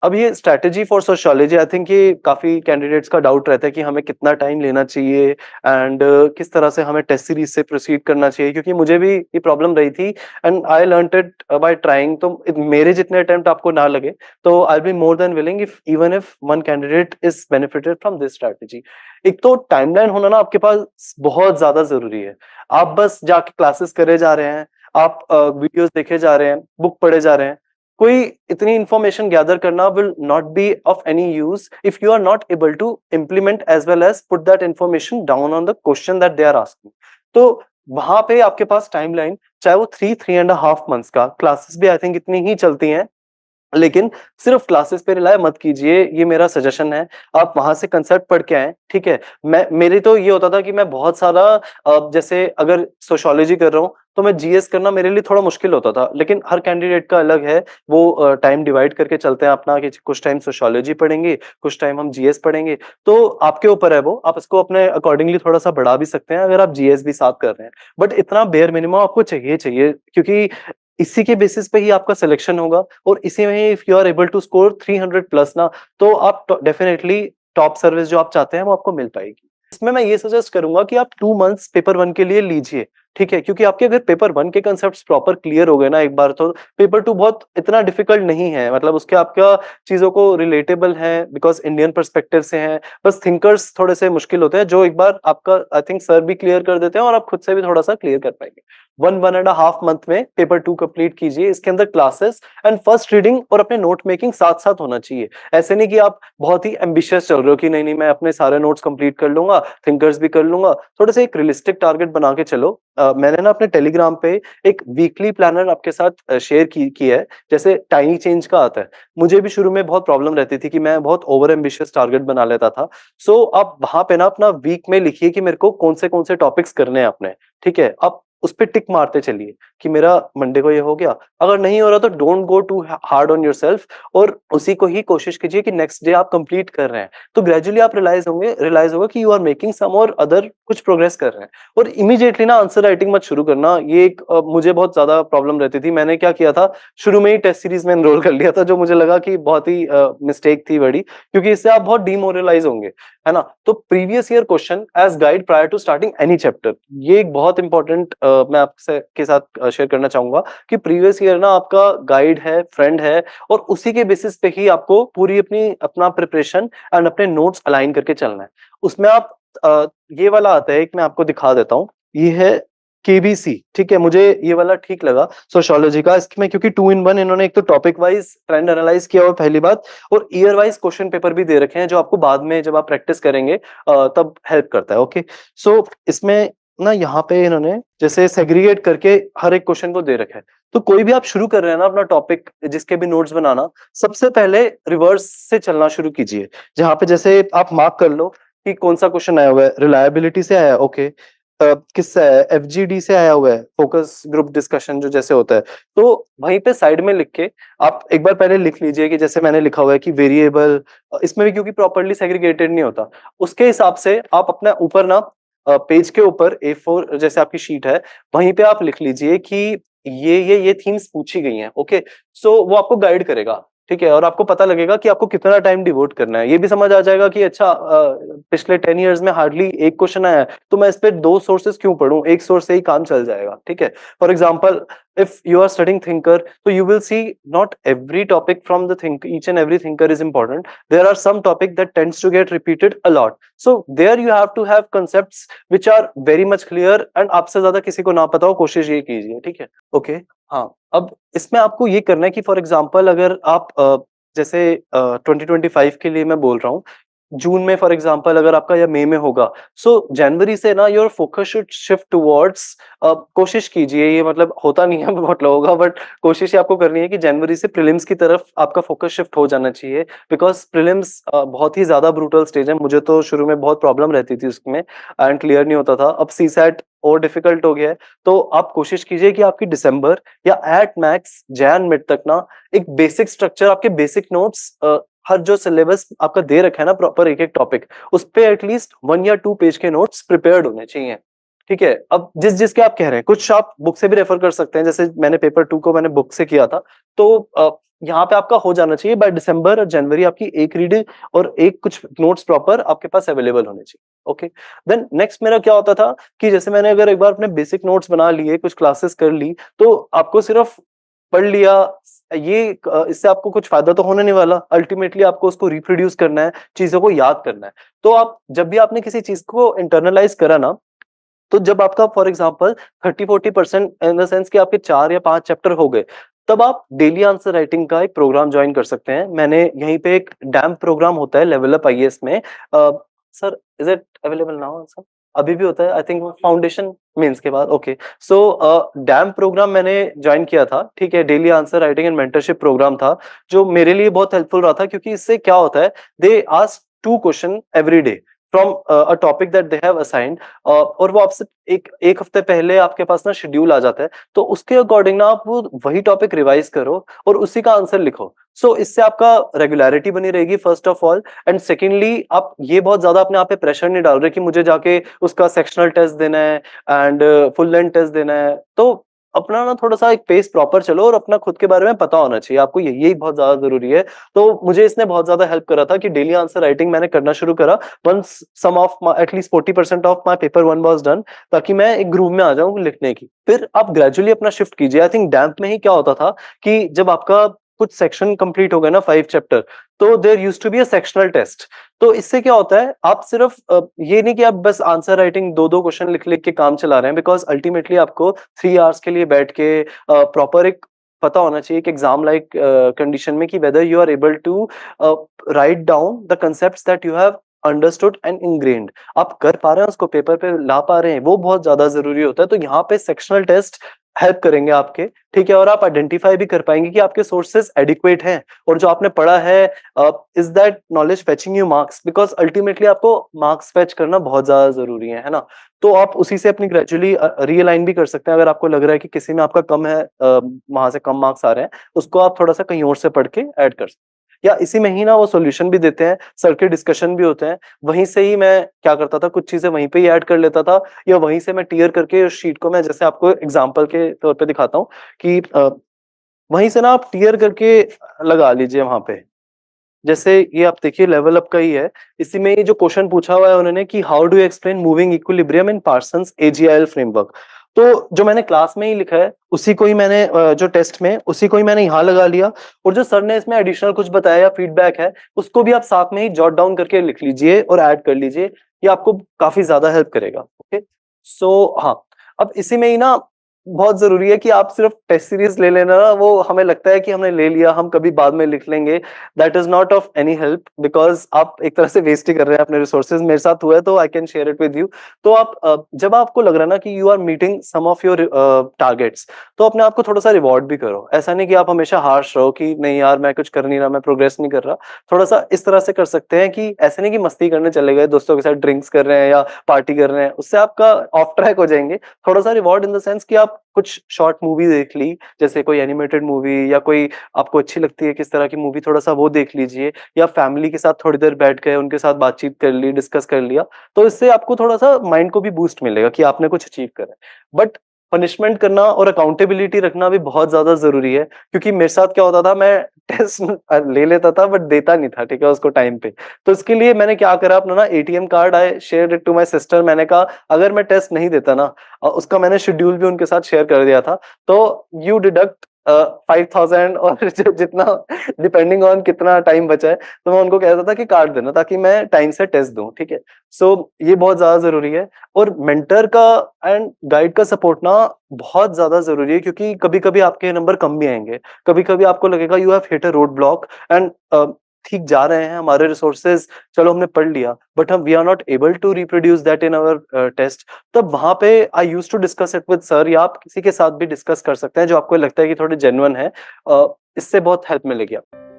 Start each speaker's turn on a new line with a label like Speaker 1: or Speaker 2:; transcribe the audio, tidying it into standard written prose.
Speaker 1: अब ये strategy for sociology, I think ये काफ़ी कैंडिडेट्स का डाउट रहता है कि हमें कितना टाइम लेना चाहिए एंड किस तरह से हमें टेस्ट सीरीज से प्रोसीड करना चाहिए, क्योंकि मुझे भी ये प्रॉब्लम रही थी and I learned it by trying. तो मेरे जितने अटेम्प्ट आपको ना लगे तो I be more than willing if even if one candidate is benefited from this strategy. एक तो टाइमलाइन होना ना आपके पास बहुत ज्यादा जरूरी है। आप बस जाके क्लासेस करे जा रहे हैं, आप वीडियोस देखे जा रहे हैं, बुक पढ़े जा रहे हैं, कोई इतनी इंफॉर्मेशन गैदर करना will not be of any use if you are not able to implement as well as put that information down on the question that they are asking. तो वहां पे आपके पास टाइमलाइन, चाहे वो 3.5 मंथ्स का, classes भी I think इतनी ही चलती हैं, लेकिन सिर्फ क्लासेस पे रिलाय मत कीजिए, ये मेरा सजेशन है। आप वहां से कंसेप्ट पढ़ के आए, ठीक है। मैं मेरी तो ये होता था कि मैं बहुत सारा जैसे अगर सोशियोलॉजी कर रहा हूँ तो मैं जीएस करना मेरे लिए थोड़ा मुश्किल होता था, लेकिन हर कैंडिडेट का अलग है। वो टाइम डिवाइड करके चलते हैं अपना कि कुछ टाइम सोशियोलॉजी पढ़ेंगे, कुछ टाइम हम जीएस पढ़ेंगे। तो आपके ऊपर है वो, आप इसको अपने अकॉर्डिंगली थोड़ा सा बढ़ा भी सकते हैं अगर आप जीएस भी साथ कर रहे हैं। बट इतना बेयर मिनिमम आपको चाहिए, क्योंकि इसी के बेसिस पे ही आपका सिलेक्शन होगा, और इसी में if you are able to score 300+ ना, तो आप डेफिनेटली टॉप सर्विस जो आप चाहते हैं वो आपको मिल पाएगी। इसमें मैं ये सजेस्ट करूंगा कि आप 2 मंथ्स पेपर 1 के लिए लीजिए, ठीक है, क्योंकि आपके अगर पेपर 1 के कंसेप्ट प्रॉपर क्लियर हो गए ना एक बार, तो पेपर 2 बहुत इतना डिफिकल्ट नहीं है। मतलब उसके आपका चीजों को रिलेटेबल है बिकॉज इंडियन पर्सपेक्टिव से है, बस थिंकर्स थोड़े से मुश्किल होते हैं जो एक बार आपका आई थिंक सर भी क्लियर कर देते हैं और आप खुद से भी थोड़ा सा क्लियर कर पाएंगे। 1.5 मंथ में पेपर 2 कंप्लीट कीजिए। इसके अंदर क्लासेस एंड फर्स्ट रीडिंग और अपने नोट मेकिंग साथ साथ होना चाहिए। ऐसे नहीं कि आप बहुत ही एम्बिशियस चल रहे हो कि नहीं नहीं मैं अपने सारे नोट्स कंप्लीट कर लूंगा, थिंकर्स भी कर लूंगा। थोड़े से एक रियलिस्टिक टारगेट बना के चलो। मैंने ना अपने टेलीग्राम पे एक वीकली प्लानर आपके साथ शेयर की है, जैसे टाइनी चेंज का आता है। मुझे भी शुरू में बहुत प्रॉब्लम रहती थी कि मैं बहुत ओवर एम्बिशियस टारगेट बना लेता था। सो आप वहां पे ना अपना वीक में लिखिए कि मेरे को कौन से टॉपिक्स करने हैं अपने, ठीक है। आप उस पे टिक मारते चलिए कि मेरा मंडे को ये हो गया। अगर नहीं हो रहा तो don't go too hard on yourself, और उसी को ही कोशिश कीजिए कि नेक्स्ट डे आप कंप्लीट कर रहे हैं। तो ग्रेजुअली आप रियलाइज होगा कि यू आर मेकिंग सम और अदर कुछ प्रोग्रेस कर रहे हैं। और इमीडिएटली ना आंसर राइटिंग मत शुरू करना। ये एक मुझे बहुत ज्यादा प्रॉब्लम रहती थी। मैंने क्या किया था, शुरू में ही टेस्ट सीरीज में एनरोल कर लिया था, जो मुझे लगा कि बहुत ही मिस्टेक थी बड़ी, क्योंकि इससे आप बहुत डिमोरलाइज होंगे, है ना। तो previous year question as guide prior to starting any chapter, ये एक बहुत इंपॉर्टेंट मैं आपसे के साथ शेयर करना चाहूंगा कि प्रीवियस ईयर ना आपका गाइड है, फ्रेंड है, और उसी के बेसिस पे ही आपको पूरी अपना प्रिपरेशन एंड अपने नोट्स अलाइन करके चलना है। उसमें आप ये वाला आता है, एक मैं आपको दिखा देता हूँ। ये है केबीसी, ठीक है। मुझे ये वाला ठीक लगा सोशियोलॉजी का, इसमें क्योंकि 2 in 1 इन्होंने एक तो टॉपिक वाइज ट्रेंड एनालाइज किया हुआ पहली बात, और ईयर वाइज क्वेश्चन पेपर भी दे रखे हैं जो आपको बाद में जब आप प्रैक्टिस करेंगे तब हेल्प करता है। ओके, सो इसमें ना यहाँ पे इन्होंने जैसे सेग्रीगेट करके हर एक क्वेश्चन को दे रखा है। तो कोई भी आप शुरू कर रहे हैं ना अपना टॉपिक, जिसके भी नोट्स बनाना, सबसे पहले रिवर्स से चलना शुरू कीजिए। जहाँ पे जैसे आप मार्क कर लो कि कौन सा क्वेश्चन आया हुआ है, रिलायबिलिटी से आया है, ओके, किससे आया है, एफजीडी से आया हुआ है, फोकस ग्रुप डिस्कशन जो जैसे होता है। तो वहीं पे साइड में लिख के आप एक बार पहले लिख लीजिए कि जैसे मैंने लिखा हुआ है कि वेरिएबल, इसमें भी क्योंकि प्रॉपरली सेग्रीगेटेड नहीं होता, उसके हिसाब से आप अपना ऊपर ना पेज के ऊपर A4 जैसे आपकी शीट है, वहीं पे आप लिख लीजिए कि ये थीम्स पूछी गई हैं। ओके, सो वो आपको गाइड करेगा, ठीक है, और आपको पता लगेगा कि आपको कितना टाइम डिवोट करना है। ये भी समझ आ जाएगा कि अच्छा पिछले 10 years में हार्डली एक क्वेश्चन आया है, तो मैं इस पे 2 सोर्सेस क्यों पढूं, एक सोर्स से ही काम चल जाएगा, ठीक है। For example, if you are studying thinker, so you will see not every topic from the think each and every thinker is important. There are some topic that tends to get repeated a lot, so there you have to have concepts which are very much clear, and आपसे ज्यादा किसी को ना पता हो, कोशिश ये कीजिए, ठीक है। ओके, हाँ, अब इसमें आपको ये करना है कि फॉर एग्जाम्पल अगर आप जैसे 2025 के लिए मैं बोल रहा हूँ, जून में फॉर एग्जांपल अगर आपका या मई में होगा, सो जनवरी से ना your focus should shift towards, कोशिश कीजिए, ये मतलब होता नहीं है बहुत लोगों का, बट कोशिश ये आपको करनी है कि जनवरी से प्रीलिम्स की तरफ आपका फोकस शिफ्ट हो जाना चाहिए। बिकॉज प्रीलिम्स बहुत ही ज्यादा ब्रूटल स्टेज है। मुझे तो शुरू में बहुत प्रॉब्लम रहती थी उसमें एंड क्लियर नहीं होता था। अब सीसैट और डिफिकल्ट हो गया है। तो आप कोशिश कीजिए कि आपकी दिसंबर या एट मैक्स जैन मिड तक ना एक बेसिक स्ट्रक्चर, आपके बेसिक नोट्स, हर जो सिलेबस आपका दे रखा है ना प्रॉपर एक एक टॉपिक, उस पे एटलीस्ट 1 या 2 पेज के नोट्स प्रिपेयर्ड होने चाहिए। ठीक है? अब जिसके आप कह रहे हैं, कुछ आप बुक से भी रेफर कर सकते हैं, जैसे मैंने पेपर 2 को मैंने बुक से किया था, तो यहाँ पे आपका हो जाना चाहिए बाय दिसंबर और जनवरी, आपकी एक रीडिंग और एक कुछ नोट्स प्रॉपर आपके पास अवेलेबल होने चाहिए, ओके? देन नेक्स्ट मेरा क्या होता था कि जैसे मैंने अगर एक बार अपने बेसिक नोट्स बना लिए, कुछ क्लासेस कर ली, तो आपको सिर्फ पढ़ लिया, इससे आपको कुछ फायदा तो होने नहीं वाला। अल्टीमेटली आपको उसको रिप्रोड्यूस करना है, चीज़ों को याद करना है। तो आप जब भी आपने किसी चीज़ को इंटरनलाइज़ करा ना, तो जब आपका for example 30-40% in the sense कि आपके 4 या 5 चैप्टर हो गए, तब आप डेली आंसर राइटिंग का एक प्रोग्राम जॉइन कर सकते हैं। मैंने यहीं पे एक डैम प्रोग्राम होता है लेवल अप आईएएस में, sir is it available now sir? अभी भी होता है आई थिंक फाउंडेशन मेंस के बाद, ओके। सो डैम प्रोग्राम मैंने जॉइन किया था, ठीक है? Daily answer writing and mentorship program था, जो मेरे लिए बहुत हेल्पफुल रहा था, क्योंकि इससे क्या होता है, they ask 2 question every day from a topic that they have assigned, और वो आपसे एक हफ्ते पहले आपके पास ना शेड्यूल आ जाता है, तो उसके अकॉर्डिंग ना आप वो वही टॉपिक रिवाइज करो और उसी का आंसर लिखो। सो इससे आपका रेगुलरिटी बनी रहेगी first of all, and secondly आप ये बहुत ज्यादा अपने आप पे प्रेशर नहीं डाल रहे कि मुझे जाके उसका सेक्शनल टेस्ट देना है एंड फुल लेंथ टेस्ट देना है। तो अपना ना थोड़ा सा एक पेस प्रॉपर चलो और अपना खुद के बारे में पता होना चाहिए आपको, यही बहुत ज्यादा जरूरी है। तो मुझे इसने बहुत ज्यादा हेल्प करा था कि डेली आंसर राइटिंग मैंने करना शुरू करा once some of my at least 40% of my paper 1 was done, ताकि मैं एक ग्रुप में आ जाऊं लिखने की। फिर आप ग्रेजुअली अपना शिफ्ट कीजिए। आई थिंक डैम्प में ही क्या होता था कि जब आपका कुछ सेक्शन कंप्लीट हो गए ना, 5 चैप्टर, तो there used to be a sectional test. तो इससे क्या होता है, आप सिर्फ ये नहीं कि आप बस आंसर राइटिंग 2-2 क्वेश्चन लिख लिख के काम चला रहे हैं, बिकॉज अल्टीमेटली आपको 3 आवर्स के लिए बैठ के प्रॉपर एक पता होना चाहिए कि एग्जाम लाइक कंडीशन में कि whether you are able to write down the concepts that you have understood and ingrained. आप कर पा रहे हैं, उसको पेपर पे ला पा रहे हैं, वो बहुत ज्यादा जरूरी होता है। तो यहाँ पे सेक्शनल टेस्ट हेल्प करेंगे आपके, ठीक है? और आप आइडेंटिफाई भी कर पाएंगे कि आपके सोर्सेज एडिक्वेट हैं, और जो आपने पढ़ा है is that knowledge fetching you marks, because ultimately आपको मार्क्स फेच करना बहुत ज्यादा जरूरी है ना? तो आप उसी से अपनी ग्रेजुअली रीअलाइन भी कर सकते हैं। अगर आपको लग रहा है कि किसी में आपका कम है, वहां से कम मार्क्स आ रहे हैं, उसको आप थोड़ा सा कहीं और से पढ़ के ऐड कर सकते हैं। या इसी में ही ना वो सॉल्यूशन भी देते हैं, सर के डिस्कशन भी होते हैं, वहीं से ही मैं क्या करता था, कुछ चीजें वहीं पे ही ऐड कर लेता था, या वहीं से मैं टियर करके उस शीट को, मैं जैसे आपको एग्जांपल के तौर पे दिखाता हूँ कि वहीं से ना आप टियर करके लगा लीजिए वहां पे। जैसे ये आप देखिए लेवल अप का ही है, इसी में ये जो क्वेश्चन पूछा हुआ है उन्होंने कि how do you explain moving equilibrium in Parsons AGIL framework. तो जो मैंने क्लास में ही लिखा है उसी को ही मैंने जो टेस्ट में उसी को ही मैंने यहाँ लगा लिया, और जो सर ने इसमें एडिशनल कुछ बताया या फीडबैक है, उसको भी आप साथ में ही जॉट डाउन करके लिख लीजिए और ऐड कर लीजिए। ये आपको काफी ज्यादा हेल्प करेगा, ओके? सो हाँ, अब इसी में ही ना बहुत जरूरी है कि आप सिर्फ टेस्ट सीरीज ले लेना ना, वो हमें लगता है कि हमने ले लिया, हम कभी बाद में लिख लेंगे, that is not of any help, because आप एक तरह से वेस्ट ही कर रहे हैं अपने रिसोर्सेज। मेरे साथ हुआ है तो I can share it with you. तो आप जब आपको लग रहा है ना कि you are meeting some of your targets, तो अपने आप को थोड़ा सा रिवॉर्ड भी करो। ऐसा नहीं कि आप हमेशा हार्श रहो कि नहीं यार मैं कुछ कर नहीं रहा, मैं प्रोग्रेस नहीं कर रहा। थोड़ा सा इस तरह से कर सकते हैं कि ऐसे नहीं कि मस्ती करने चले गए, दोस्तों के साथ ड्रिंक्स कर रहे हैं या पार्टी कर रहे हैं, उससे आपका ऑफ ट्रैक हो जाएंगे। थोड़ा सा रिवॉर्ड इन द सेंस कि आप कुछ शॉर्ट मूवी देख ली, जैसे कोई एनिमेटेड मूवी, या कोई आपको अच्छी लगती है किस तरह की मूवी, थोड़ा सा वो देख लीजिए, या फैमिली के साथ थोड़ी देर बैठ गए, उनके साथ बातचीत कर ली, डिस्कस कर लिया। तो इससे आपको थोड़ा सा माइंड को भी बूस्ट मिलेगा कि आपने कुछ अचीव करा है। बट पनिशमेंट करना और अकाउंटेबिलिटी रखना भी बहुत ज्यादा जरूरी है, क्योंकि मेरे साथ क्या होता था, मैं टेस्ट ले लेता था बट देता नहीं था, ठीक है, उसको टाइम पे। तो इसके लिए मैंने क्या करा, अपना ना ATM card I share it to my sister. मैंने कहा अगर मैं टेस्ट नहीं देता ना, उसका मैंने शेड्यूल भी उनके साथ शेयर कर दिया था, तो यू डिडक्ट 5,000 और जितना डिपेंडिंग ऑन कितना टाइम बचा है, तो मैं उनको कहता था कि काट देना ताकि मैं टाइम से टेस्ट दूं, ठीक है? सो ये बहुत ज्यादा जरूरी है। और मेंटर का एंड गाइड का सपोर्ट ना बहुत ज्यादा जरूरी है, क्योंकि कभी कभी आपके नंबर कम भी आएंगे, कभी कभी आपको लगेगा you have hit a road block and ठीक जा रहे हैं हमारे रिसोर्सेज, चलो हमने पढ़ लिया, बट हम we are not able to reproduce that in our test. तब वहां पे I use to discuss it with sir, या आप किसी के साथ भी डिस्कस कर सकते हैं जो आपको लगता है कि थोड़े जेन्युइन है। इससे बहुत हेल्प मिलेगी आपको।